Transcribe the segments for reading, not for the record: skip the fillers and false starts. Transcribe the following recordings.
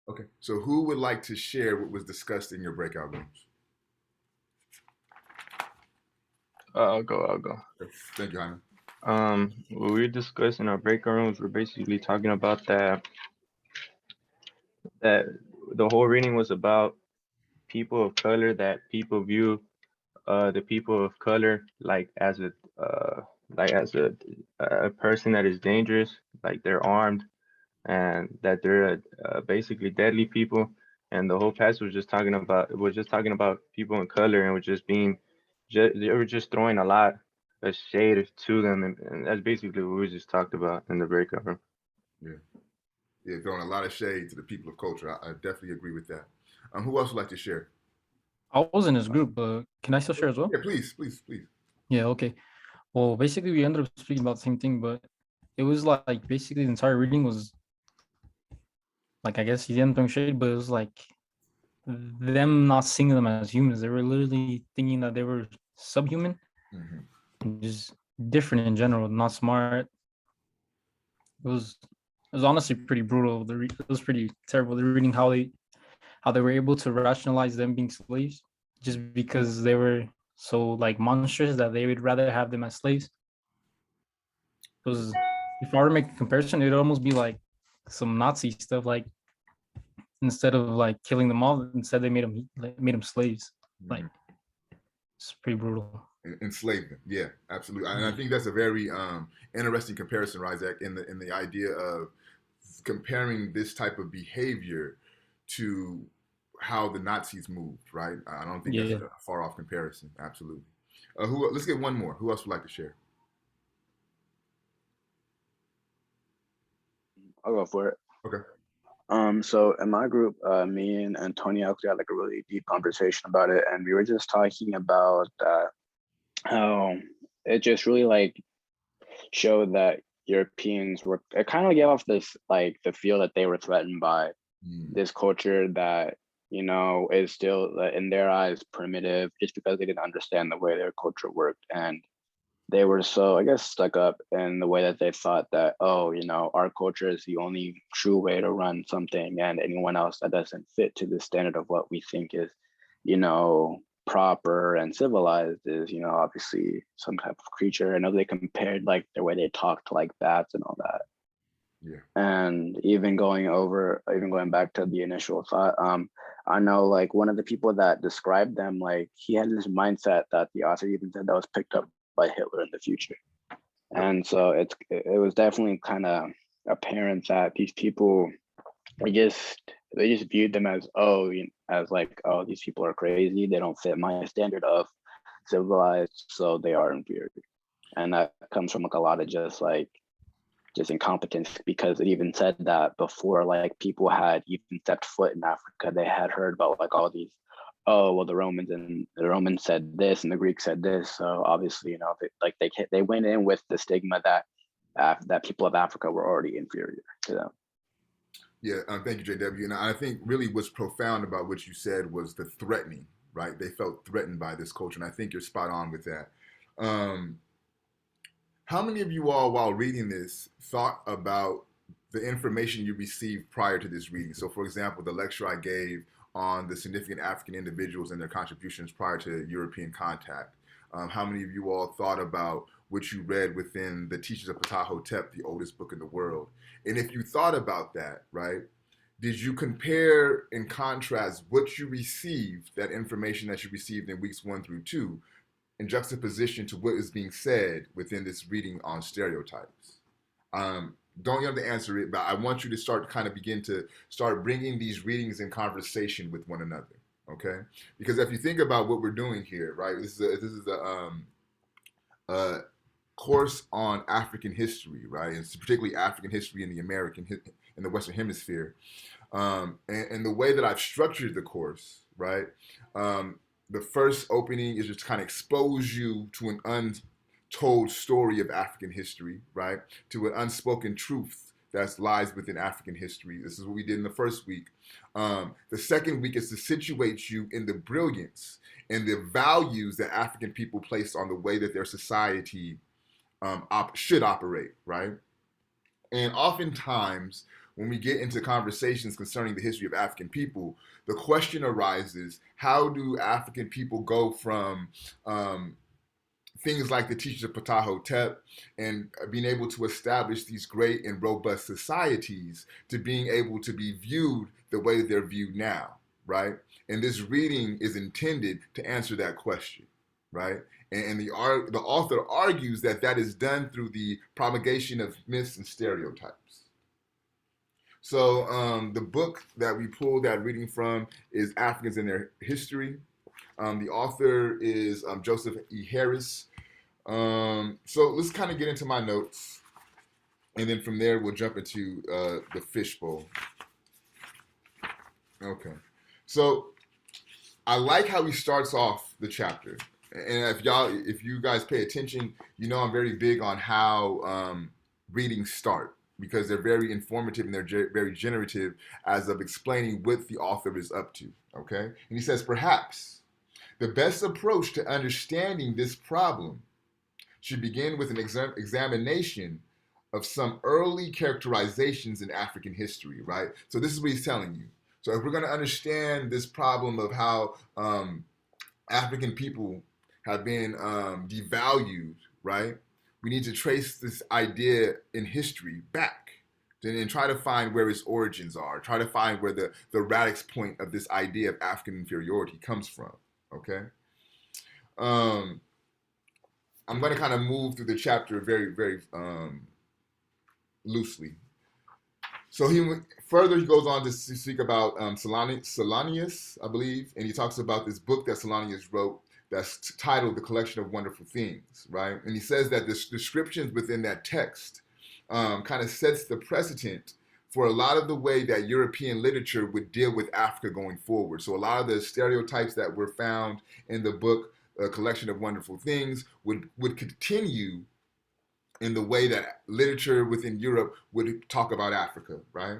Okay. So who would like to share what was discussed in your breakout rooms? I'll go. I'll go. Okay. Thank you, Jaime. What we discussed in our breakout rooms, we're basically talking about that the whole reading was about people of color, that people view the people of color like as a person that is dangerous, like they're armed and that they're basically deadly people. And the whole passage was just talking about people in color and was just being they were just throwing a lot of shade to them, and that's basically what we just talked about in the breakout room. Yeah. Yeah, throwing a lot of shade to the people of culture. I definitely agree with that. Who else would like to share? I was in his group, but can I still share as well? Yeah, please, please, please. Yeah, okay. Well, basically, we ended up speaking about the same thing, but it was like basically the entire reading was like, I guess he didn't throw shade, but it was like them not seeing them as humans. They were literally thinking that they were subhuman, just different in general, not smart. It was honestly pretty brutal. It was pretty terrible. The reading how they were able to rationalize them being slaves just because they were so like monstrous that they would rather have them as slaves. It was, if I were to make a comparison, it'd almost be like some Nazi stuff. Like instead of like killing them all, instead they made them slaves. Like it's pretty brutal. Enslavement, yeah, absolutely. And I think that's a very interesting comparison, Isaac, in the idea of comparing this type of behavior to how the Nazis moved, right? I don't think that's Yeah. a far off comparison. Absolutely. Who? Let's get one more. Who else would like to share? I'll go for it. Okay. So in my group, me and Antonio actually had like a really deep conversation about it, and we were just talking about how it just really like showed that Europeans were. It kind of gave off this like the feel that they were threatened by this culture that is still in their eyes primitive, just because they didn't understand the way their culture worked, and they were so, I guess, stuck up in the way that they thought that, oh, our culture is the only true way to run something, and anyone else that doesn't fit to the standard of what we think is, proper and civilized is, obviously some type of creature. I know they compared like the way they talked to like bats and all that. Yeah. And even going back to the initial thought, I know like one of the people that described them, like he had this mindset that the author even said that was picked up by Hitler in the future. And so it was definitely kind of apparent that these people, they just viewed them as these people are crazy, they don't fit my standard of civilized, so they are inferior. And that comes from like a lot of just incompetence, because it even said that before like people had even stepped foot in Africa, they had heard about like all these, oh well, the Romans said this and the Greeks said this, so obviously they went in with the stigma that people of Africa were already inferior to them. Yeah, thank you, JW. And I think really what's profound about what you said was the threatening, right? They felt threatened by this culture, and I think you're spot on with that. How many of you all, while reading this, thought about the information you received prior to this reading? So, for example, the lecture I gave on the significant African individuals and their contributions prior to European contact. How many of you all thought about what you read within the Teachings of Ptah-hotep, the oldest book in the world? And if you thought about that, right, did you compare and contrast what you received, that information that you received in weeks 1 through 2, in juxtaposition to what is being said within this reading on stereotypes? Don't you have to answer it, but I want you to begin to start bringing these readings in conversation with one another, okay? Because if you think about what we're doing here, right, this is a course on African history, right? It's particularly African history in the Western Hemisphere, and the way that I've structured the course, right? The first opening is just to kind of expose you to an untold story of African history, right? To an unspoken truth that lies within African history. This is what we did in the first week. The second week is to situate you in the brilliance and the values that African people place on the way that their society should operate, right? And oftentimes when we get into conversations concerning the history of African people, the question arises, how do African people go from things like the teachings of Ptah and being able to establish these great and robust societies to being able to be viewed the way that they're viewed now, right? And this reading is intended to answer that question, right? And the author argues that that is done through the promulgation of myths and stereotypes. So the book that we pulled that reading from is Africans and Their History. The author is Joseph E. Harris. So let's kind of get into my notes, and then from there we'll jump into the fishbowl. Okay, so I like how he starts off the chapter, and if you guys pay attention, you know I'm very big on how readings start, because they're very informative and they're very generative as of explaining what the author is up to. Okay, and he says, perhaps the best approach to understanding this problem should begin with an examination of some early characterizations in African history, right? So this is what he's telling you. So if we're going to understand this problem of how African people have been devalued, right? We need to trace this idea in history back and try to find where its origins are, try to find where the radix point of this idea of African inferiority comes from, okay? I'm going to kind of move through the chapter very, very loosely. So he goes on to speak about Solanius, I believe, and he talks about this book that Solanius wrote that's titled The Collection of Wonderful Things, right? And he says that the descriptions within that text kind of sets the precedent for a lot of the way that European literature would deal with Africa going forward. So a lot of the stereotypes that were found in the book, A Collection of Wonderful Things, would continue in the way that literature within Europe would talk about Africa, right?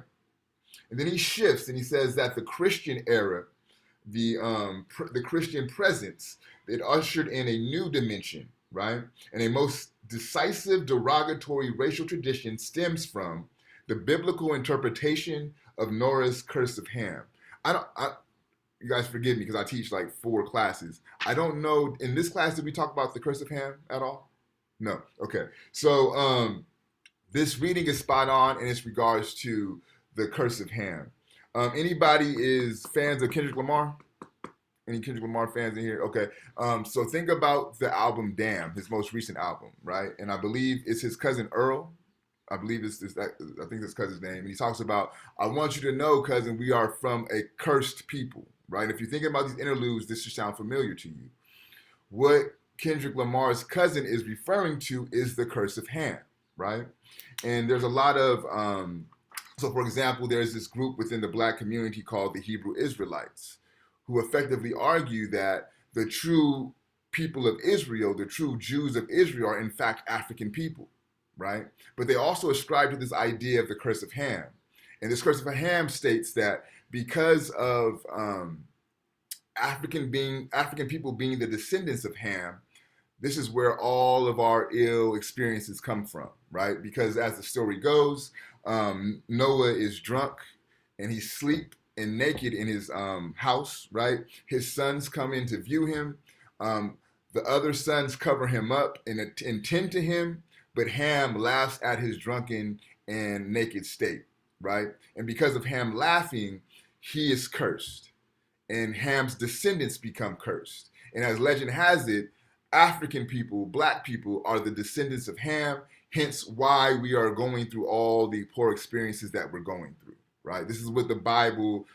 And then he shifts and he says that the Christian era, the Christian presence, it ushered in a new dimension, right? And a most decisive derogatory racial tradition stems from the biblical interpretation of Noah's curse of Ham. You guys forgive me because I teach like 4 classes. I don't know, in this class, did we talk about the curse of Ham at all? No. Okay. So this reading is spot on in its regards to the curse of Ham. Anybody is fans of Kendrick Lamar? Any Kendrick Lamar fans in here? Okay. So think about the album Damn, his most recent album, right? And I believe it's his cousin Earl. I believe I think that's cousin's name. And he talks about, I want you to know, cousin, we are from a cursed people, right? If you're thinking about these interludes, this should sound familiar to you. What Kendrick Lamar's cousin is referring to is the curse of Ham, right? And there's a lot of, so for example, there's this group within the Black community called the Hebrew Israelites, who effectively argue that the true people of Israel, the true Jews of Israel, are in fact African people, right? But they also ascribe to this idea of the curse of Ham. And this curse of Ham states that because of African people being the descendants of Ham, this is where all of our ill experiences come from, right? Because as the story goes, Noah is drunk and he's asleep and naked in his house, right? His sons come in to view him. The other sons cover him up and tend to him, but Ham laughs at his drunken and naked state, right? And because of Ham laughing, he is cursed. And Ham's descendants become cursed. And as legend has it, African people, Black people, are the descendants of Ham, hence why we are going through all the poor experiences that we're going through, right? This is what the Bible,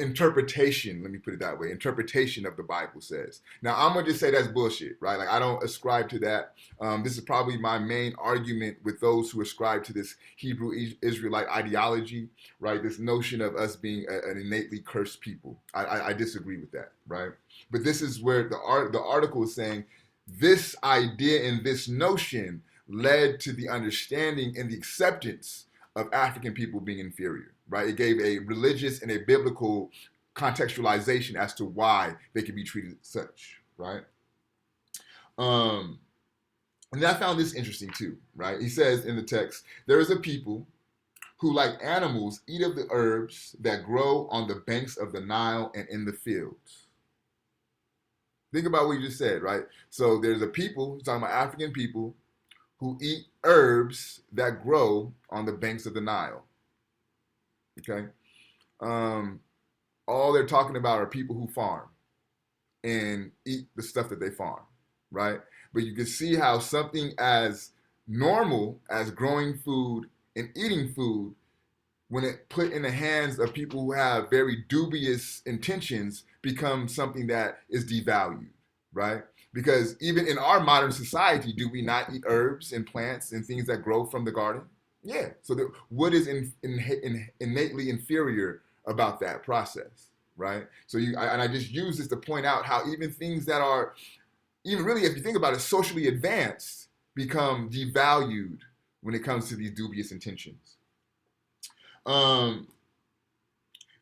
interpretation, let me put it that way, interpretation of the Bible says. Now, I'm going to just say that's bullshit, right? Like, I don't ascribe to that. This is probably my main argument with those who ascribe to this Hebrew Israelite ideology, right? This notion of us being an innately cursed people. I disagree with that, right? But this is where the article is saying this idea and this notion led to the understanding and the acceptance of African people being inferior, right? It gave a religious and a biblical contextualization as to why they could be treated as such, right? And I found this interesting too, right? He says in the text, there is a people who, like animals, eat of the herbs that grow on the banks of the Nile and in the fields. Think about what you just said, right? So there's a people, talking about African people, who eat herbs that grow on the banks of the Nile. Okay? All they're talking about are people who farm and eat the stuff that they farm, right? But you can see how something as normal as growing food and eating food, when it put in the hands of people who have very dubious intentions, becomes something that is devalued, right? Because even in our modern society, do we not eat herbs and plants and things that grow from the garden? Yeah. So what is innately inferior about that process, right? So I just use this to point out how even things that are, even really, if you think about it, socially advanced, become devalued when it comes to these dubious intentions. The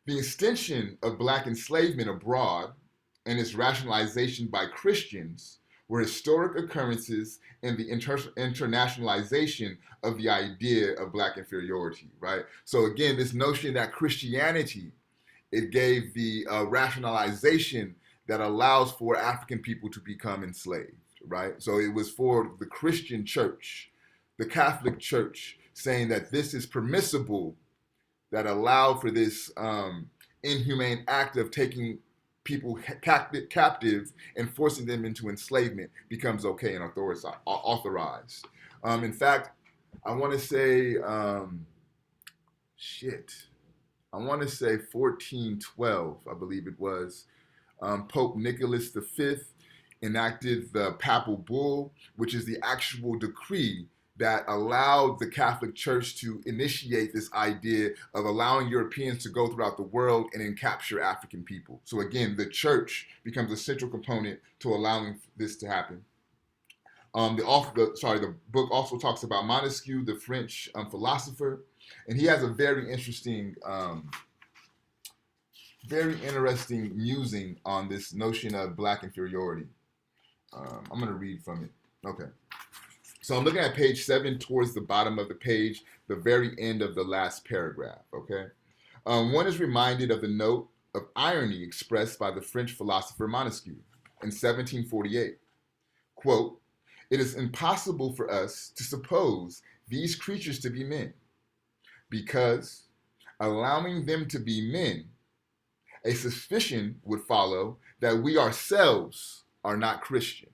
extension of Black enslavement abroad and its rationalization by Christians were historic occurrences in the internationalization of the idea of Black inferiority, right? So again, this notion that Christianity, it gave the rationalization that allows for African people to become enslaved, right? So it was for the Christian church, the Catholic Church, saying that this is permissible, that allowed for this inhumane act of taking people captive and forcing them into enslavement becomes okay and authorized. In fact, I want to say, I want to say 1412, I believe it was, Pope Nicholas V enacted the papal bull, which is the actual decree that allowed the Catholic Church to initiate this idea of allowing Europeans to go throughout the world and then capture African people. So again, the church becomes a central component to allowing this to happen. The book also talks about Montesquieu, the French philosopher, and he has a very interesting musing on this notion of Black inferiority. I'm going to read from it. Okay. So I'm looking at page 7 towards the bottom of the page, the very end of the last paragraph, okay? One is reminded of the note of irony expressed by the French philosopher Montesquieu in 1748. Quote, "It is impossible for us to suppose these creatures to be men, because, allowing them to be men, a suspicion would follow that we ourselves are not Christian."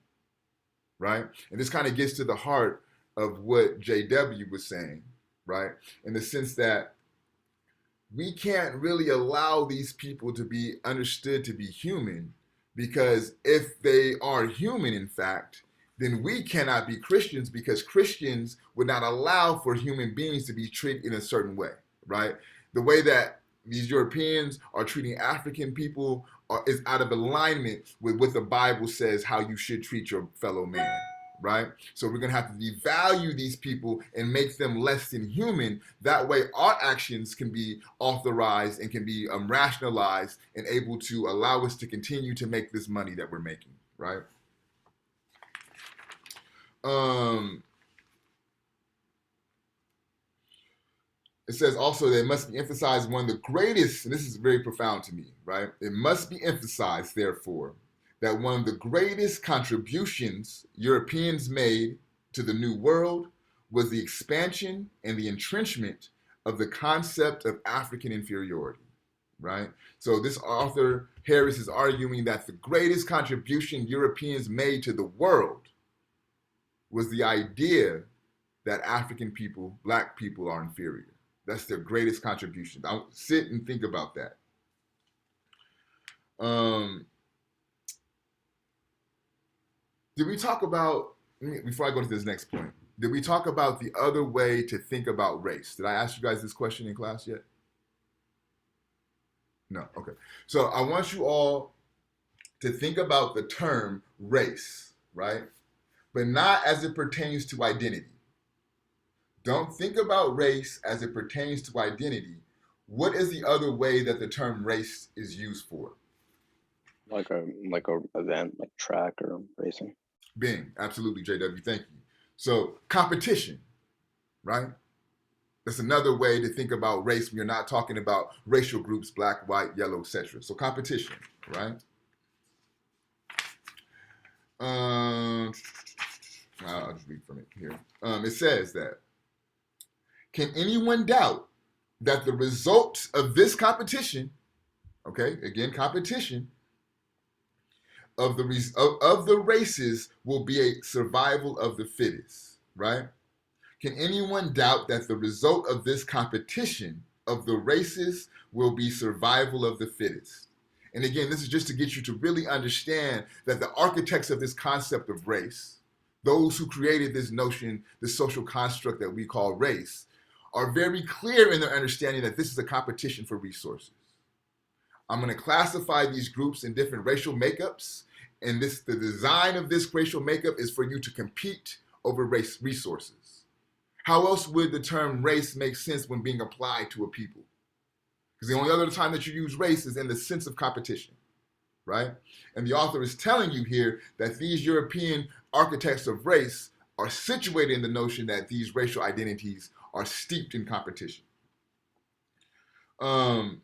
Right? And this kind of gets to the heart of what JW was saying, right? In the sense that we can't really allow these people to be understood to be human, because if they are human, in fact, then we cannot be Christians, because Christians would not allow for human beings to be treated in a certain way, right? The way that these Europeans are treating African people is out of alignment with what the Bible says how you should treat your fellow man, right? So we're going to have to devalue these people and make them less than human. That way our actions can be authorized and can be rationalized and able to allow us to continue to make this money that we're making, right? It says also that it must be emphasized one of the greatest, and this is very profound to me, right? It must be emphasized, therefore, that one of the greatest contributions Europeans made to the New World was the expansion and the entrenchment of the concept of African inferiority, right? So this author, Harris, is arguing that the greatest contribution Europeans made to the world was the idea that African people, Black people, are inferior. That's their greatest contribution. I'll sit and think about that. Did we talk about, before I go to this next point, did we talk about the other way to think about race? Did I ask you guys this question in class yet? No, okay. So I want you all to think about the term race, right? But not as it pertains to identity. Don't think about race as it pertains to identity. What is the other way that the term race is used for? Like a event, like track or racing. Bing, absolutely, JW, thank you. So competition, right? That's another way to think about race when you're not talking about racial groups, black, white, yellow, etc. So competition, right? I'll just read from it here. It says that, can anyone doubt that the result of this competition, okay, again, competition, of the races will be a survival of the fittest, right? Can anyone doubt that the result of this competition of the races will be survival of the fittest? And again, this is just to get you to really understand that the architects of this concept of race, those who created this notion, this social construct that we call race, are very clear in their understanding that this is a competition for resources. I'm going to classify these groups in different racial makeups, and the design of this racial makeup is for you to compete over race resources. How else would the term race make sense when being applied to a people? Because the only other time that you use race is in the sense of competition, right? And the author is telling you here that these European architects of race are situated in the notion that these racial identities are steeped in competition. Some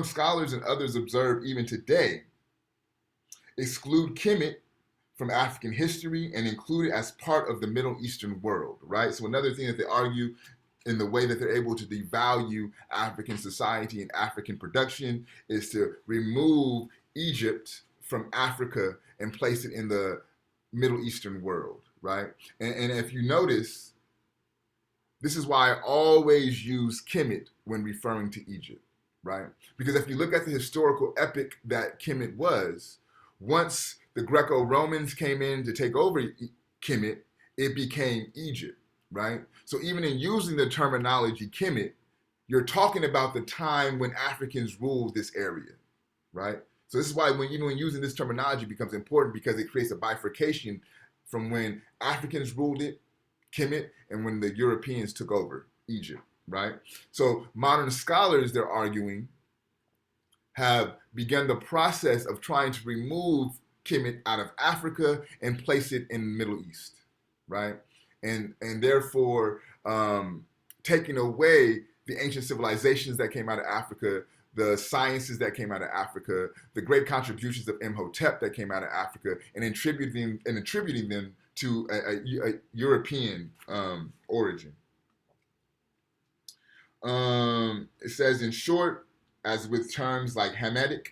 scholars and others observe even today exclude Kemet from African history and include it as part of the Middle Eastern world, right? So another thing that they argue in the way that they're able to devalue African society and African production is to remove Egypt from Africa and place it in the Middle Eastern world, right? And if you notice, this is why I always use Kemet when referring to Egypt, right? Because if you look at the historical epic that Kemet was, once the Greco-Romans came in to take over Kemet, it became Egypt, right? So even in using the terminology Kemet, you're talking about the time when Africans ruled this area, right? So this is why when using this terminology becomes important, because it creates a bifurcation from when Africans ruled it, Kemet, and when the Europeans took over Egypt, right? So modern scholars, they're arguing, have begun the process of trying to remove Kemet out of Africa and place it in the Middle East, right? And therefore taking away the ancient civilizations that came out of Africa, the sciences that came out of Africa, the great contributions of Imhotep that came out of Africa, and attributing them to a European origin. It says, in short, as with terms like Hamitic,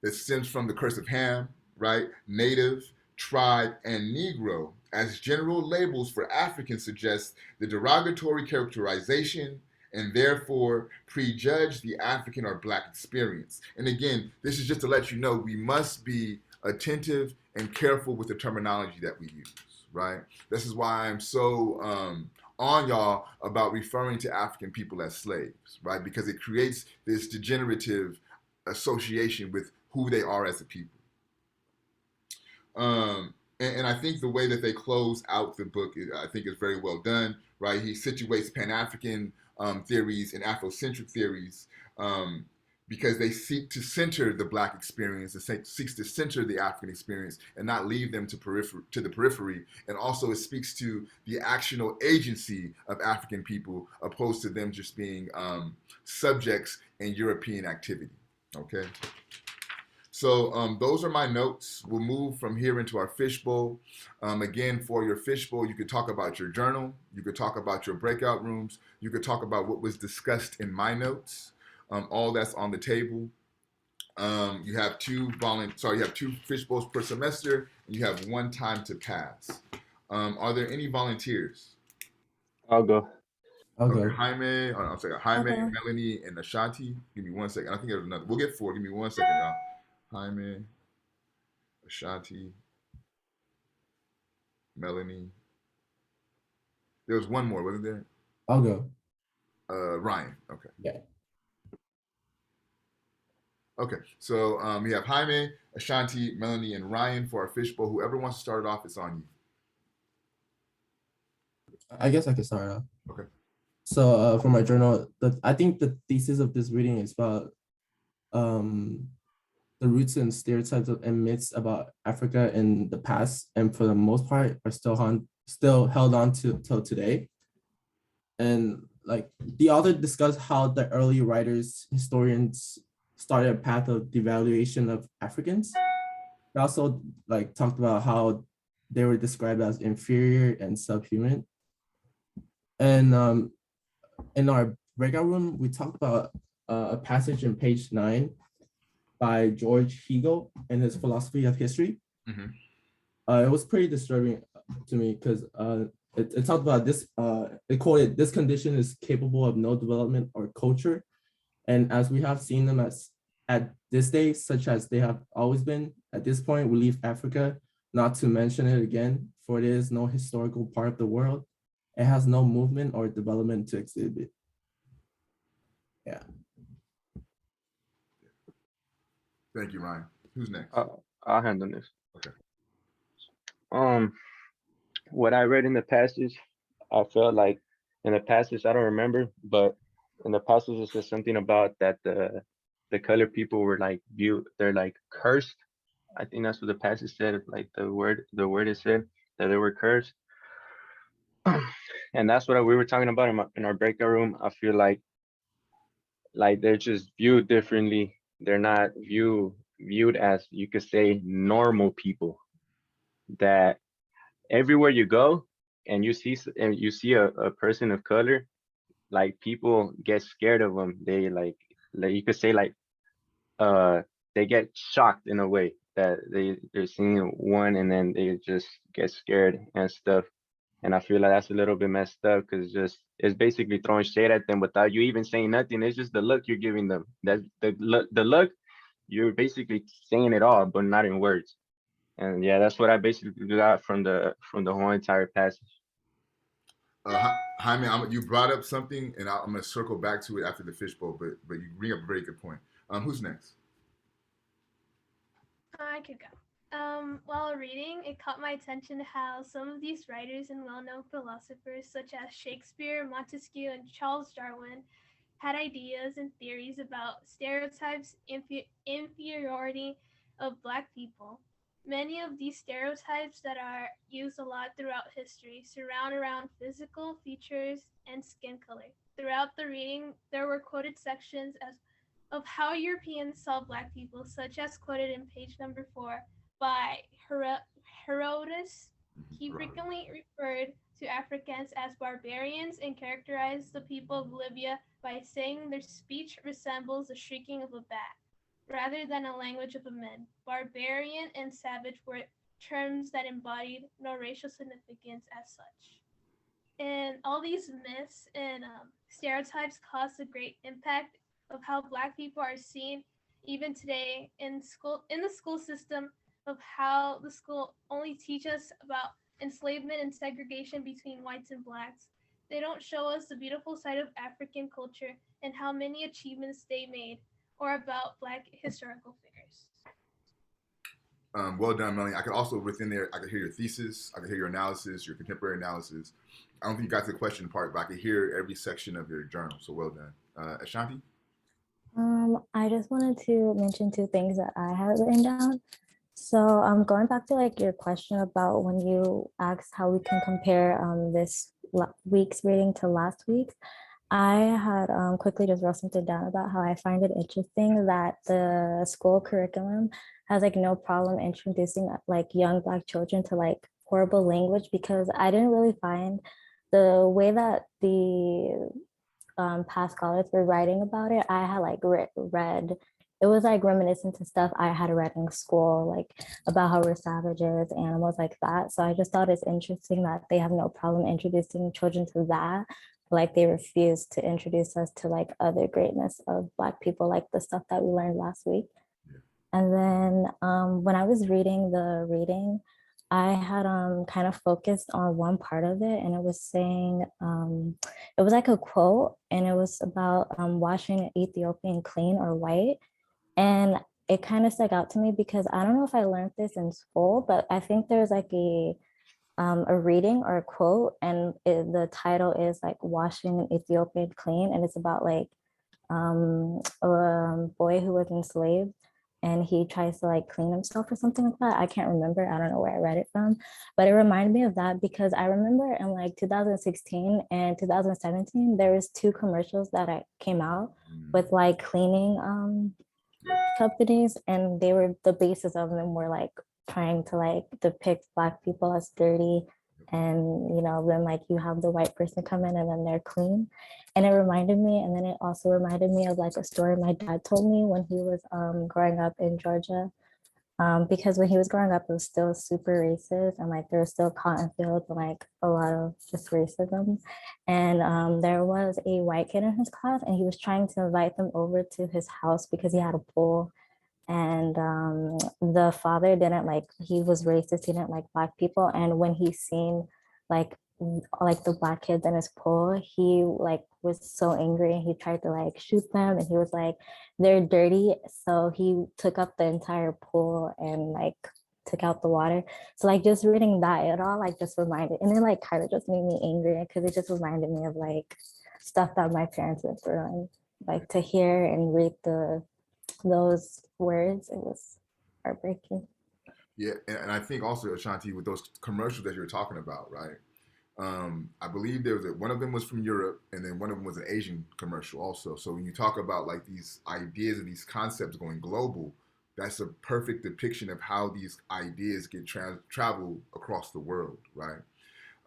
that stems from the curse of Ham, right? Native, tribe, and Negro, as general labels for Africans suggest the derogatory characterization and therefore prejudge the African or Black experience. And again, this is just to let you know we must be attentive and careful with the terminology that we use, right? This is why I'm so on y'all about referring to African people as slaves, right? Because it creates this degenerative association with who they are as a people. And I think the way that they close out the book, I think is very well done, right? He situates Pan-African theories and Afrocentric theories because they seek to center the Black experience, and seeks to center the African experience and not leave them to the periphery. And also it speaks to the actional agency of African people opposed to them just being subjects in European activity, okay? So those are my notes. We'll move from here into our fishbowl. Again, for your fishbowl, you could talk about your journal. You could talk about your breakout rooms. You could talk about what was discussed in my notes. All that's on the table. You have two fishbowls per semester, and you have one time to pass. Are there any volunteers? I'll go. Okay. Jaime, Melanie, and Ashanti. Give me 1 second. I think there's another. We'll get 4. Give me 1 second, y'all. Jaime, Ashanti, Melanie. There was one more, wasn't there? I'll go. Ryan. Okay. Yeah. Okay. So we have Jaime, Ashanti, Melanie, and Ryan for our fishbowl. Whoever wants to start it off, it's on you. I guess I can start off. Okay. So for my journal, I think the thesis of this reading is about the roots and stereotypes and myths about Africa in the past, and for the most part are still held on to till today. And like the author discussed how the early writers, historians started a path of devaluation of Africans. They also like talked about how they were described as inferior and subhuman. And in our breakout room, we talked about a passage in page 9 by George Hegel in his philosophy of history. Mhm. It was pretty disturbing to me because it talked about this, it quoted, "This condition is capable of no development or culture. And as we have seen them as at this day, such as they have always been, at this point, we leave Africa, not to mention it again, for it is no historical part of the world. It has no movement or development to exhibit." Yeah. Thank you, Ryan. Who's next? I'll handle this. Okay. What I read in the passage, I felt like in the passage, I don't remember, but in the passage it says something about that the colored people were like viewed, they're like cursed. I think that's what the passage said, like the word it said that they were cursed. And that's what we were talking about in our breakout room. I feel like they're just viewed differently. They're not viewed as, you could say, normal people. That everywhere you go and you see a person of color, like people get scared of them. They like you could say they get shocked in a way that they're seeing one and then they just get scared and stuff. And I feel like that's a little bit messed up because it's basically throwing shade at them without you even saying nothing. It's just the look you're giving them. That's the look, you're basically saying it all, but not in words. And yeah, that's what I basically got from the whole entire passage. Jaime, you brought up something, and I'm going to circle back to it after the fishbowl, but you bring up a very good point. Who's next? I could go. While reading, it caught my attention how some of these writers and well-known philosophers, such as Shakespeare, Montesquieu, and Charles Darwin, had ideas and theories about stereotypes, inferiority of Black people. Many of these stereotypes that are used a lot throughout history surround around physical features and skin color. Throughout the reading, there were quoted sections of how Europeans saw Black people, such as quoted in page number 4 by Herodotus. He frequently referred to Africans as barbarians and characterized the people of Libya by saying their speech resembles the shrieking of a bat, rather than a language of a man. Barbarian and savage were terms that embodied no racial significance as such. And all these myths and stereotypes cause a great impact of how Black people are seen even today in the school system, of how the school only teach us about enslavement and segregation between whites and Blacks. They don't show us the beautiful side of African culture and how many achievements they made, or about Black historical figures. Well done, Melanie. I could also, within there, I could hear your thesis, I could hear your analysis, your contemporary analysis. I don't think you got to the question part, but I could hear every section of your journal, so well done. Ashanti? I just wanted to mention 2 things that I had written down. So going back to like your question about when you asked how we can compare this week's reading to last week's, I had quickly just wrote something down about how I find it interesting that the school curriculum has like no problem introducing like young Black children to like horrible language, because I didn't really find the way that the past scholars were writing about it. I had like read, it was like reminiscent to stuff I had read in school, like about how we're savages, animals, like that. So I just thought it's interesting that they have no problem introducing children to that. Like they refuse to introduce us to like other greatness of Black people, like the stuff that we learned last week. And then when I was reading the reading, I had kind of focused on one part of it, and it was saying, it was like a quote, and it was about washing an Ethiopian clean or white. And it kind of stuck out to me because I don't know if I learned this in school, but I think there's like a reading or a quote, and the title is like washing an Ethiopian clean, and it's about like a boy who was enslaved, and he tries to like clean himself or something like that. I can't remember. I don't know where I read it from, but it reminded me of that because I remember in like 2016 and 2017 there was two commercials that came out with like cleaning companies, and they were, the basis of them were like trying to like depict Black people as dirty, and you know, then like you have the white person come in and then they're clean. And it reminded me, and then it also reminded me of like a story my dad told me when he was growing up in Georgia, because when he was growing up it was still super racist, and like there was still cotton fields and like a lot of just racism. And there was a white kid in his class, and he was trying to invite them over to his house because he had a pool. And the father didn't like, he was racist, he didn't like Black people. And when he seen like the Black kids in his pool, he like was so angry, and he tried to like shoot them, and he was like, they're dirty. So he took up the entire pool and like took out the water. So like just reading that, it all like just reminded, and it like kind of just made me angry because it just reminded me of like stuff that my parents went through, and like to hear and read those words, it was heartbreaking. Yeah, and I think also, Ashanti, with those commercials that you're talking about, right? I believe there was one of them was from Europe, and then one of them was an Asian commercial also. So when you talk about like these ideas and these concepts going global, that's a perfect depiction of how these ideas get travel across the world, right?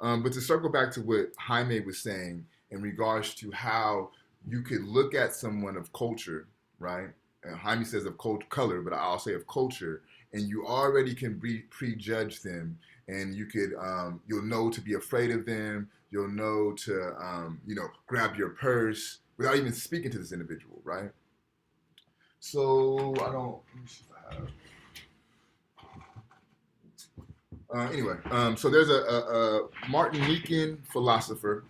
But to circle back to what Jaime was saying in regards to how you could look at someone of culture, right? And Jaime says of color, but I'll say of culture, and you already can prejudge them, and you could you'll know to be afraid of them. You'll know to grab your purse without even speaking to this individual, right? So I don't. Let me see if I have. Anyway, so there's a Martinican philosopher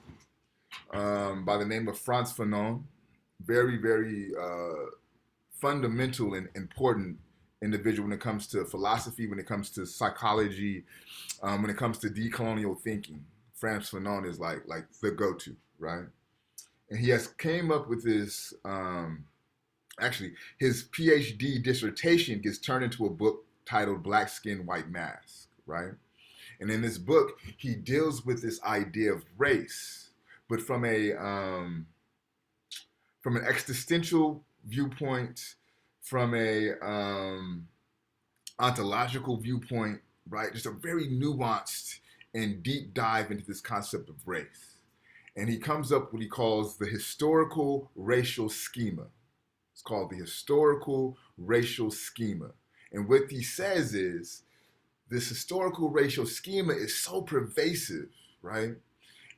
by the name of Frantz Fanon, very, very fundamental and important individual when it comes to philosophy, when it comes to psychology, when it comes to decolonial thinking. Frantz Fanon is like the go-to, right? And he has came up with this. Actually, his Ph.D. dissertation gets turned into a book titled "Black Skin, White Mask," right? And in this book, he deals with this idea of race, but from an existential viewpoint, from a ontological viewpoint, right? Just a very nuanced and deep dive into this concept of race. And he comes up with what he calls the historical racial schema. It's called the historical racial schema. And what he says is this historical racial schema is so pervasive, right?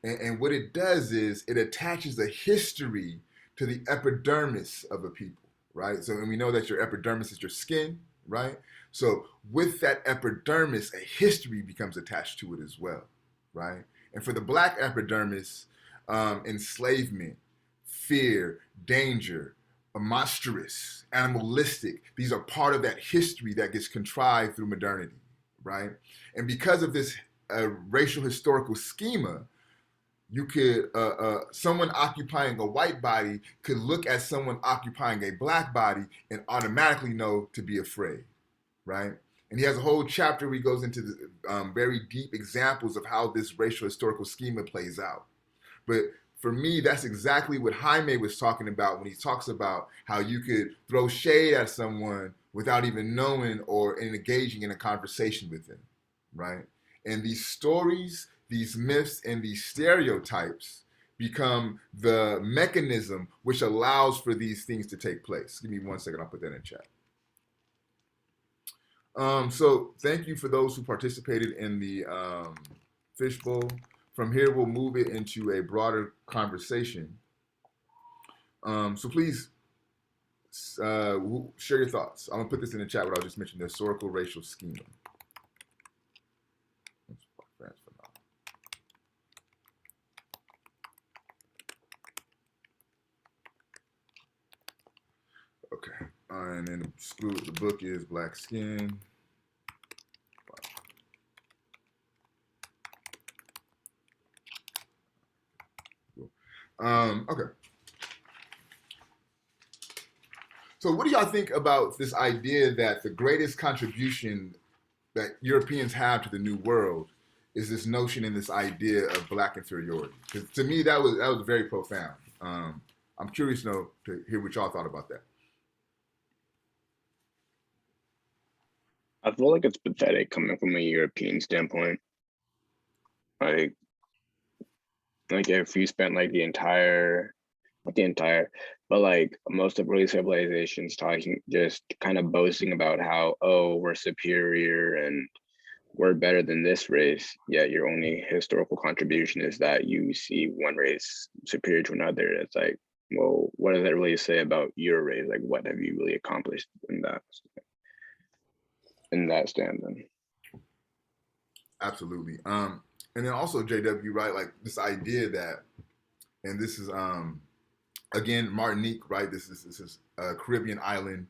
And what it does is it attaches a history to the epidermis of a people, right? So, and we know that your epidermis is your skin, right? So with that epidermis, a history becomes attached to it as well, right? And for the Black epidermis, enslavement, fear, danger, monstrous, animalistic, these are part of that history that gets contrived through modernity, right? And because of this racial historical schema, you could someone occupying a white body could look at someone occupying a Black body and automatically know to be afraid, right? And he has a whole chapter where he goes into the very deep examples of how this racial historical schema plays out. But for me, that's exactly what Jaime was talking about when he talks about how you could throw shade at someone without even knowing or engaging in a conversation with them, right? And these stories, these myths, and these stereotypes become the mechanism which allows for these things to take place. Give me 1 second, I'll put that in chat. So thank you for those who participated in the fishbowl. From here, we'll move it into a broader conversation. So please share your thoughts. I'm gonna put this in the chat what I just mentioned, the historical racial schema. Okay, and then the book is Black Skin. Okay. So what do y'all think about this idea that the greatest contribution that Europeans have to the New World is this notion and this idea of Black inferiority? Because to me, that was very profound. I'm curious to hear what y'all thought about that. I feel like it's pathetic coming from a European standpoint. Like if you spent like but like most of early civilizations talking, just kind of boasting about how, oh, we're superior and we're better than this race, yet your only historical contribution is that you see one race superior to another. It's like, well, what does that really say about your race? Like, what have you really accomplished in that standing? Absolutely. And then also JW, right? Like this idea that, and this is again Martinique, right? This is a Caribbean island.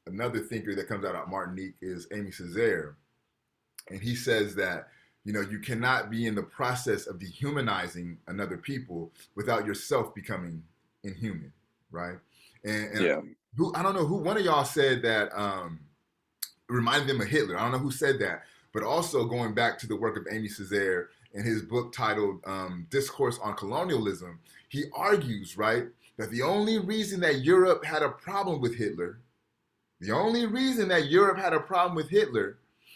Another thinker that comes out of Martinique is Amy Cezaire, and he says that you cannot be in the process of dehumanizing another people without yourself becoming inhuman, right? And yeah, I don't know who one of y'all said that reminded them of Hitler. I don't know who said that, but also going back to the work of Amy Cezaire in his book titled Discourse on Colonialism, he argues, right, that the only reason that Europe had a problem with Hitler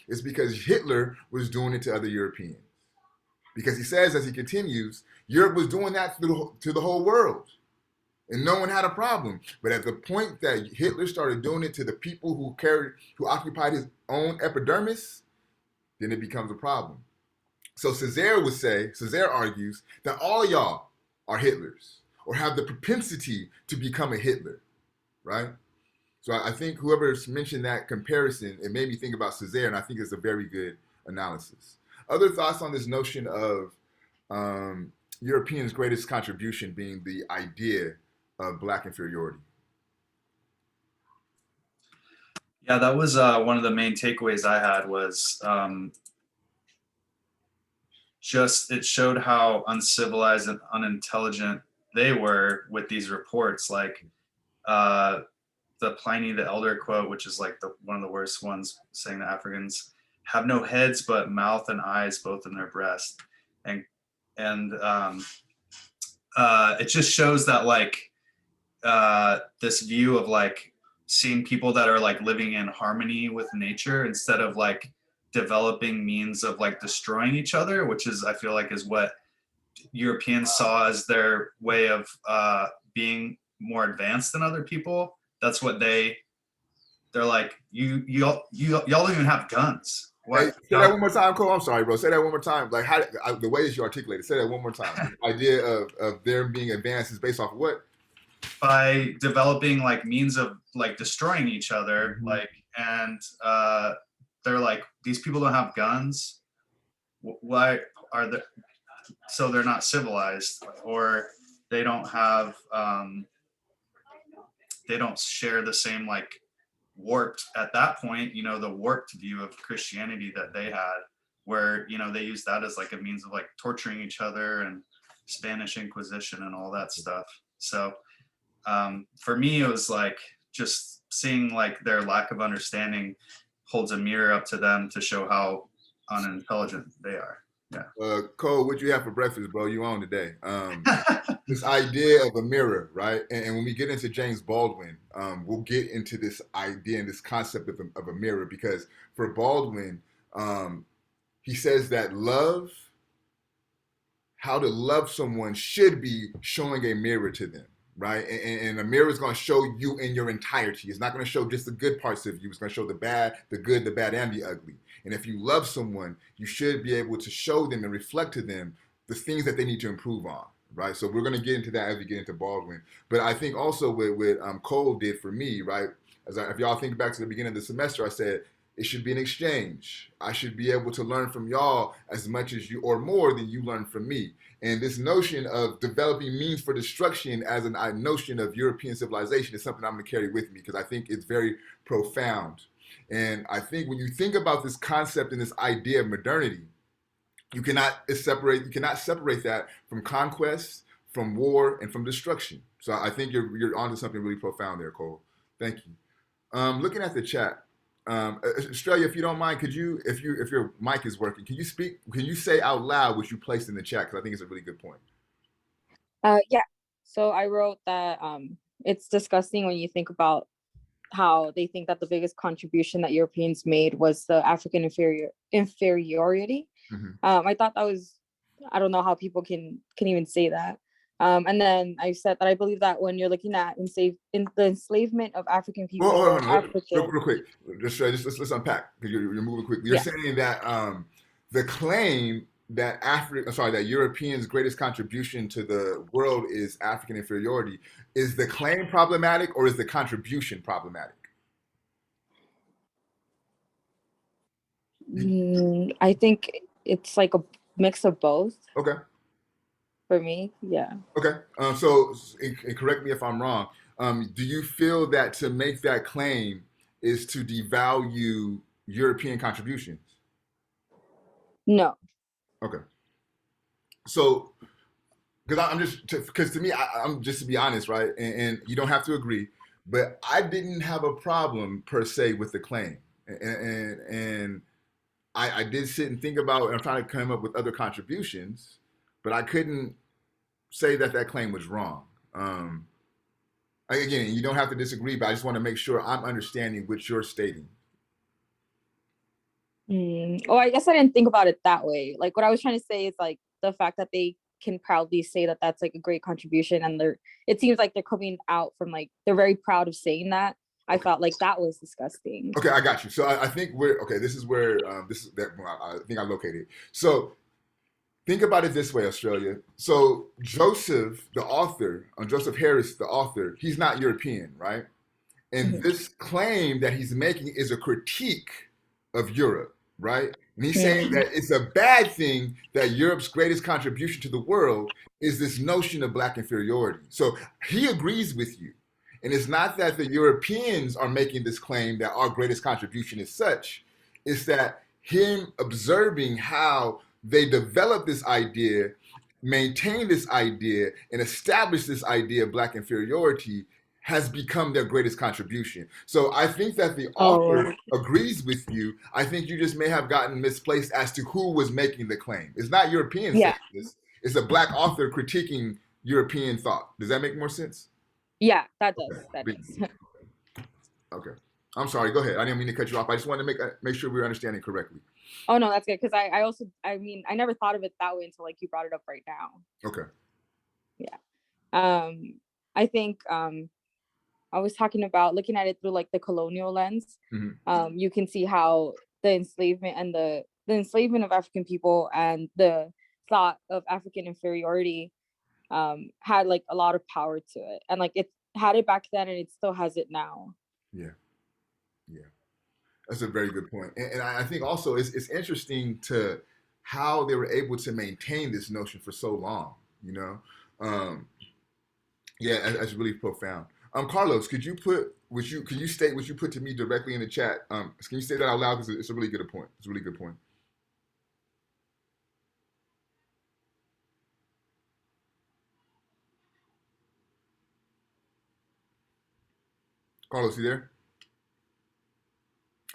is because Hitler was doing it to other Europeans. Because he says, as he continues, Europe was doing that to the whole world. And no one had a problem. But at the point that Hitler started doing it to the people who occupied his own epidermis, then it becomes a problem. So Cezaire argues that all of y'all are Hitlers or have the propensity to become a Hitler, right? So I think whoever's mentioned that comparison, it made me think about Cezaire, and I think it's a very good analysis. Other thoughts on this notion of Europeans' greatest contribution being the idea of Black inferiority? Yeah, that was one of the main takeaways I had was just it showed how uncivilized and unintelligent they were with these reports, like the Pliny the Elder quote, which is like one of the worst ones, saying the Afrikans have no heads but mouth and eyes both in their breast, and it just shows that like this view of like seeing people that are like living in harmony with nature instead of like developing means of like destroying each other, which is I feel like is what Europeans saw as their way of being more advanced than other people. That's what they're like, y'all don't even have guns. What? Hey, say that one more time, Cole. I'm sorry, bro. Say that one more time. Like the way that you articulate it. Say that one more time. The idea of them being advanced is based off of what? By developing like means of like destroying each other, Mm-hmm. like, and they're like, these people don't have guns. Why are they? So they're not civilized, or they don't have. They don't share the same like warped at that point, the warped view of Christianity that they had, where they used that as like a means of like torturing each other and Spanish Inquisition and all that stuff. So for me, it was like just seeing like their lack of understanding holds a mirror up to them to show how unintelligent they are. Yeah. Cole, what you have for breakfast, bro? You on today? This idea of a mirror, right? And when we get into James Baldwin, we'll get into this idea and this concept of a mirror, because for Baldwin, he says that how to love someone should be showing a mirror to them, right? And a mirror is going to show you in your entirety. It's not going to show just the good parts of you. It's going to show the bad, the good, the bad, and the ugly. And if you love someone, you should be able to show them and reflect to them the things that they need to improve on, right? So we're going to get into that as we get into Baldwin. But I think also what Cole did for me, right? If y'all think back to the beginning of the semester, I said it should be an exchange. I should be able to learn from y'all as much as you, or more than you learn from me. And this notion of developing means for destruction as a notion of European civilization is something I'm going to carry with me, because I think it's very profound. And I think when you think about this concept and this idea of modernity, you cannot separate that from conquest, from war and from destruction. So I think you're onto something really profound there, Cole. Thank you. Looking at the chat, Australia, if you don't mind, could you, if your mic is working, can you speak? Can you say out loud what you placed in the chat? Because I think it's a really good point. Yeah. So I wrote that it's disgusting when you think about how they think that the biggest contribution that Europeans made was the African inferiority. I thought that was, I don't know how people can even say that. And then I said that I believe that when you're looking at the enslavement of African people, real quick, let's unpack because you're moving quickly. You're saying that the claim that that Europeans' greatest contribution to the world is African inferiority. Is the claim problematic or is the contribution problematic? I think it's like a mix of both. Okay. For me, yeah. Okay. So, and correct me if I'm wrong. Do you feel that to make that claim is to devalue European contributions? No. Okay. So, because to me, I'm just to be honest, right? And you don't have to agree, but I didn't have a problem per se with the claim, and I did sit and think about, and I'm trying to come up with other contributions, but I couldn't say that claim was wrong. Again, you don't have to disagree, but I just want to make sure I'm understanding what you're stating. Oh, I guess I didn't think about it that way. Like what I was trying to say is like the fact that they can proudly say that that's like a great contribution, and it seems like they're coming out from like they're very proud of saying that. I felt like that was disgusting. Okay, I got you. So I think this is where I think I located. So think about it this way, Australia. So Joseph, the author, Joseph Harris, the author, he's not European, right? And this claim that he's making is a critique of Europe, right? And he's saying that it's a bad thing that Europe's greatest contribution to the world is this notion of Black inferiority. So he agrees with you. And it's not that the Europeans are making this claim that our greatest contribution is such. It's that him observing how they developed this idea, maintained this idea, and established this idea of Black inferiority has become their greatest contribution. So I think that the author agrees with you. I think you just may have gotten misplaced as to who was making the claim. It's not Europeans saying this. It's a Black author critiquing European thought. Does that make more sense? Yeah, that does. Okay. That does. Okay. I'm sorry. Go ahead. I didn't mean to cut you off. I just wanted to make sure we're understanding correctly. Oh, no, that's good. Because I never thought of it that way until like you brought it up right now. Okay. Yeah. I think I was talking about looking at it through like the colonial lens. You can see how the enslavement and the enslavement of African people and the thought of African inferiority had like a lot of power to it, and like it had it back then and it still has it now. Yeah That's a very good point. And I think also it's interesting to how they were able to maintain this notion for so long, you know. That's really profound. Carlos, could you state what you put to me directly in the chat? Can you say that out loud, because it's a really good point. It's a really good point. Carlos, you there?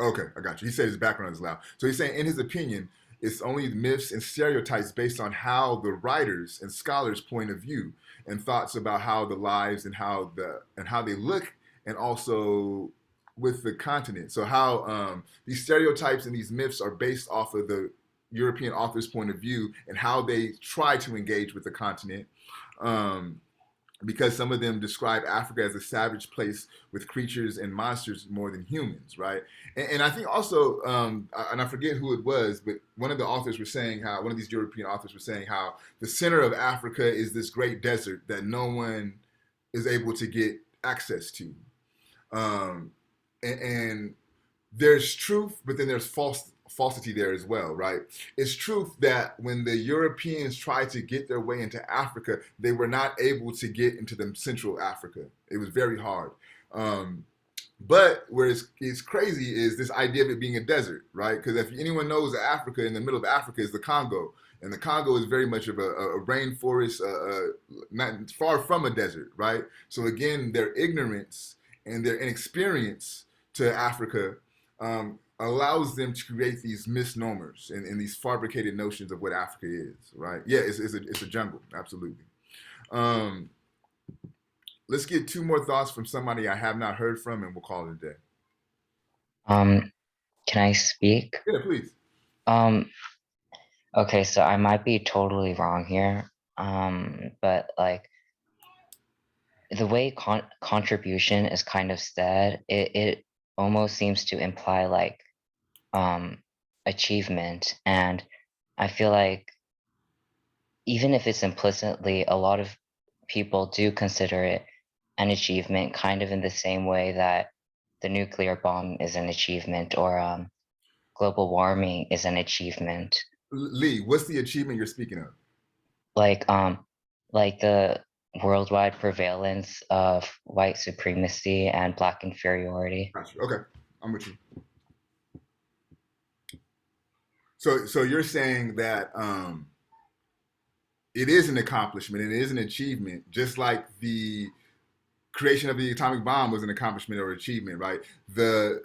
Okay, I got you. He said his background is loud. So he's saying, in his opinion, it's only myths and stereotypes based on how the writers and scholars' point of view and thoughts about how the lives and how they look, and also with the continent. So how these stereotypes and these myths are based off of the European author's point of view and how they try to engage with the continent. Because some of them describe Africa as a savage place with creatures and monsters more than humans, right? And I think also, and I forget who it was, but one of the authors was saying how, one of these European authors was saying how the center of Africa is this great desert that no one is able to get access to. And there's truth, but then there's falsity there as well, right? It's truth that when the Europeans tried to get their way into Africa, they were not able to get into the Central Africa. It was very hard. But where it's crazy is this idea of it being a desert, right? Because if anyone knows that Africa, in the middle of Africa is the Congo. And the Congo is very much of a rainforest, not far from a desert, right? So again, their ignorance and their inexperience to Africa allows them to create these misnomers and these fabricated notions of what Africa is, right? Yeah, it's a jungle, absolutely. Let's get two more thoughts from somebody I have not heard from, and we'll call it a day. Can I speak? Yeah, please. Okay, so I might be totally wrong here. But like the way contribution is kind of said, it almost seems to imply like achievement. And I feel like even if it's implicitly, a lot of people do consider it an achievement, kind of in the same way that the nuclear bomb is an achievement, or global warming is an achievement. Lee, what's the achievement you're speaking of? Like the worldwide prevalence of white supremacy and Black inferiority. Gotcha. Okay, I'm with you. So you're saying that it is an accomplishment, it is an achievement, just like the creation of the atomic bomb was an accomplishment or achievement, right?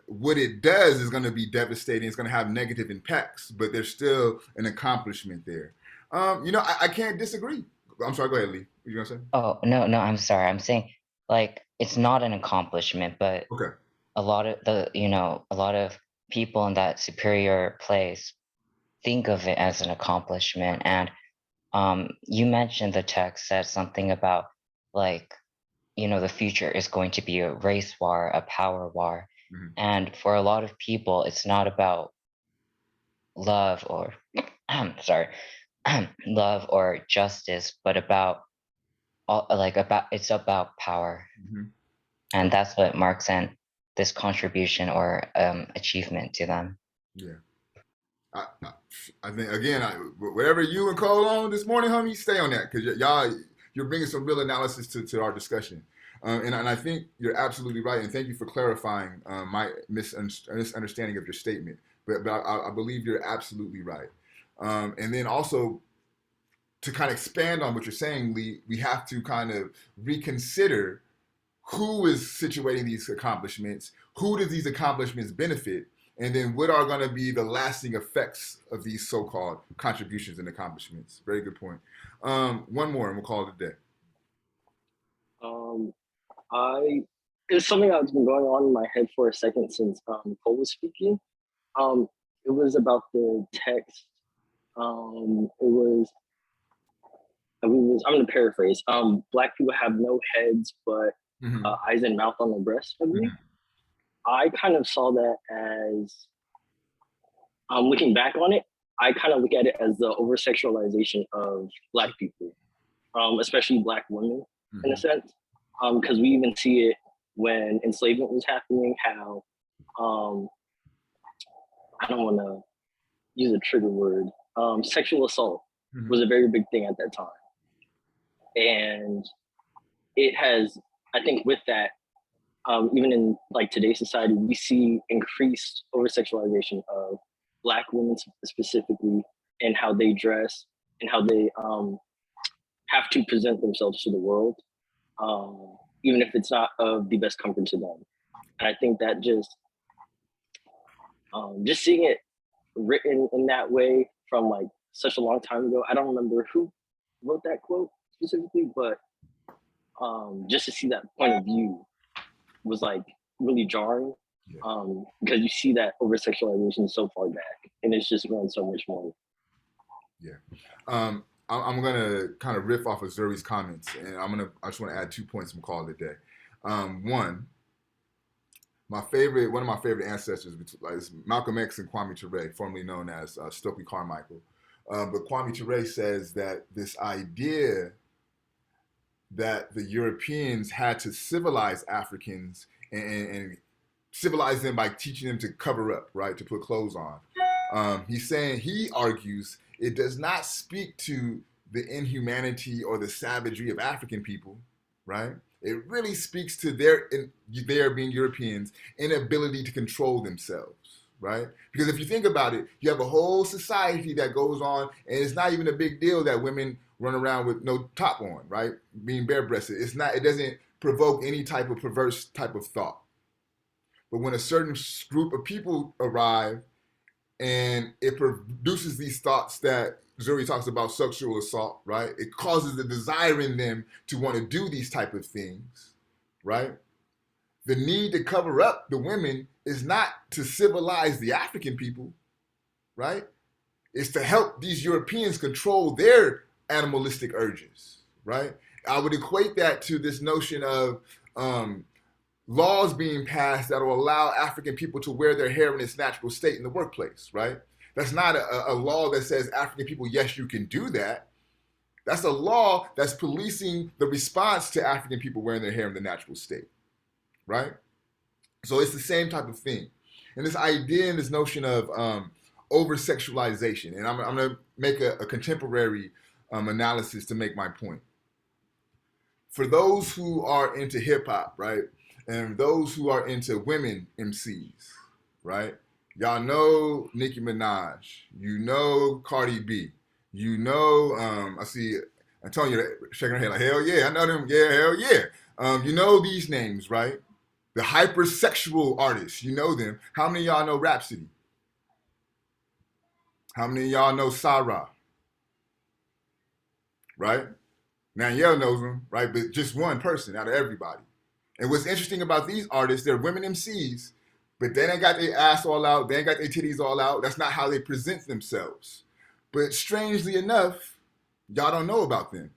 What it does is going to be devastating. It's going to have negative impacts, but there's still an accomplishment there. I can't disagree. I'm sorry. Go ahead, Lee. What you gonna say? Oh no, I'm sorry. I'm saying like it's not an accomplishment, but okay. A lot of people in that superior place think of it as an accomplishment. And you mentioned the text said something about like, the future is going to be a race war, a power war. Mm-hmm. And for a lot of people, it's not about love or love or justice, but it's about power. Mm-hmm. And that's what marks this contribution or achievement to them. Yeah. I think again, whatever you and Cole on this morning, homie, stay on that because you're bringing some real analysis to our discussion, and I think you're absolutely right. And thank you for clarifying my misunderstanding of your statement. But I believe you're absolutely right. And then also to kind of expand on what you're saying, Lee, we have to kind of reconsider who is situating these accomplishments, who does these accomplishments benefit, and then what are going to be the lasting effects of these so-called contributions and accomplishments. Very good point. One more and we'll call it a day. It's something that's been going on in my head for a second since Cole was speaking. It was about the text. I'm going to paraphrase. Black people have no heads, but Mm-hmm. Eyes and mouth on their breasts, I believe. Mm-hmm. I kind of saw that as, looking back on it, I kind of look at it as the over-sexualization of Black people, especially Black women, mm-hmm. in a sense. Because we even see it when enslavement was happening, how, I don't want to use a trigger word, sexual assault mm-hmm. was a very big thing at that time. And it has, I think with that, even in like today's society, we see increased over-sexualization of Black women specifically, and how they dress and how they have to present themselves to the world, even if it's not of the best comfort to them. And I think that just seeing it written in that way from like such a long time ago, I don't remember who wrote that quote specifically, but just to see that point of view was like really jarring, because you see that over-sexualization so far back, and it's just grown so much more. Yeah, I'm gonna kind of riff off of Zuri's comments, and I just want to add 2 points from call of the day. One of my favorite ancestors is Malcolm X and Kwame Ture, formerly known as Stokely Carmichael. But Kwame Ture says that this idea that the Europeans had to civilize Africans and civilize them by teaching them to cover up, right, to put clothes on. He argues it does not speak to the inhumanity or the savagery of African people, right? It really speaks to their being Europeans' inability to control themselves, right? Because if you think about it, you have a whole society that goes on, and it's not even a big deal that women run around with no top on, right? Being bare-breasted. It doesn't provoke any type of perverse type of thought. But when a certain group of people arrive and it produces these thoughts that Zuri talks about sexual assault, right? It causes the desire in them to want to do these type of things, right? The need to cover up the women is not to civilize the African people, right? It's to help these Europeans control their animalistic urges, right? I would equate that to this notion of laws being passed that will allow African people to wear their hair in its natural state in the workplace, right? That's not a law that says African people, yes, you can do that. That's a law that's policing the response to African people wearing their hair in the natural state, right? So it's the same type of thing. And this idea and this notion of over-sexualization, and I'm going to make a contemporary analysis to make my point. For those who are into hip-hop, right, and those who are into women MCs, right, y'all know Nicki Minaj, you know Cardi B, you know, I see Antonia shaking her head like, hell yeah, I know them, yeah, hell yeah. You know these names, right? The hypersexual artists, you know them. How many of y'all know Rhapsody? How many of y'all know Sarah? Right? Danielle knows them, right? But just one person out of everybody. And what's interesting about these artists, they're women MCs, but they ain't got their ass all out, they ain't got their titties all out. That's not how they present themselves. But strangely enough, y'all don't know about them.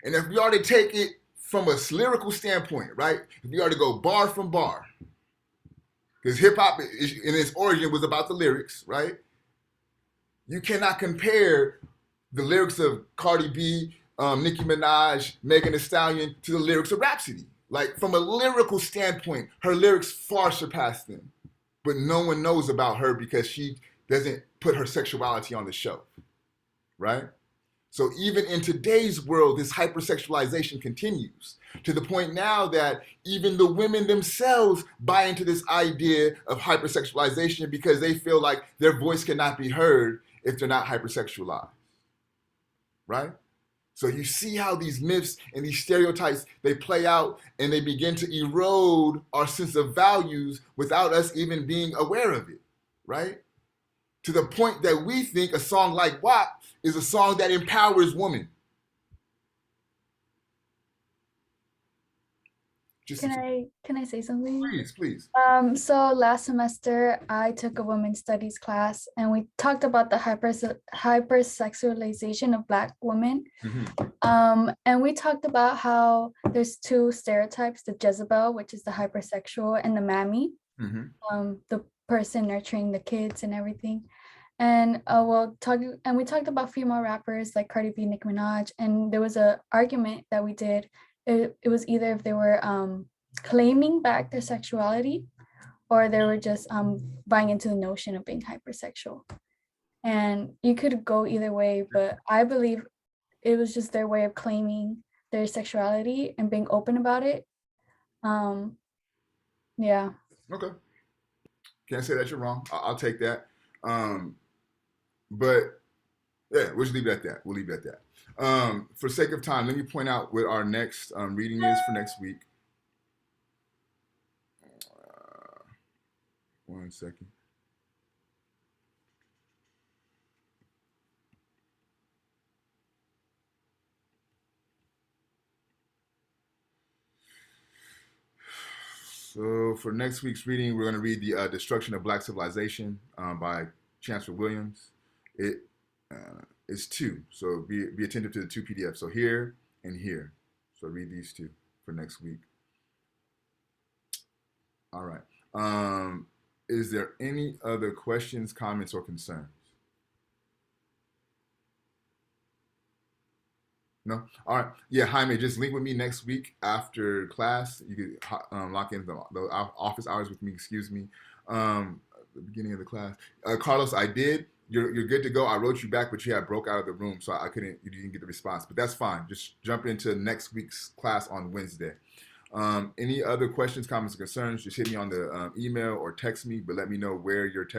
And if we already take it from a lyrical standpoint, right? If we already go bar from bar, because hip hop in its origin was about the lyrics, right? You cannot compare the lyrics of Cardi B, Nicki Minaj, Megan Thee Stallion to the lyrics of Rhapsody. Like from a lyrical standpoint, her lyrics far surpass them. But no one knows about her because she doesn't put her sexuality on the shelf, right? So even in today's world, this hypersexualization continues to the point now that even the women themselves buy into this idea of hypersexualization because they feel like their voice cannot be heard if they're not hypersexualized, right? So you see how these myths and these stereotypes, they play out and they begin to erode our sense of values without us even being aware of it, right? To the point that we think a song like WAP is a song that empowers women. Can I say something? Please. So last semester I took a women's studies class and we talked about the hypersexualization of Black women. Mm-hmm. And we talked about how there's two stereotypes: the Jezebel, which is the hypersexual, and the mammy, the person nurturing the kids and everything. And we talked about female rappers like Cardi B, Nicki Minaj, and there was a argument that we did. It was either if they were claiming back their sexuality or they were just buying into the notion of being hypersexual. And you could go either way, but I believe it was just their way of claiming their sexuality and being open about it. Yeah. Okay. Can't say that you're wrong. I'll take that. But yeah, we'll just leave it at that. We'll leave it at that. For sake of time, let me point out what our next reading is for next week. 1 second. So for next week's reading, we're going to read The Destruction of Black Civilization by Chancellor Williams. It's two, so be attentive to the two PDFs. So here and here. So read these two for next week. All right. Is there any other questions, comments, or concerns? No? All right. Yeah, Jaime, just link with me next week after class. You can lock in the office hours with me, excuse me, the beginning of the class. Carlos, I did. You're good to go. I wrote you back, but you had broke out of the room, so you didn't get the response. But that's fine. Just jump into next week's class on Wednesday. Any other questions, comments, or concerns, just hit me on the email or text me, but let me know where your text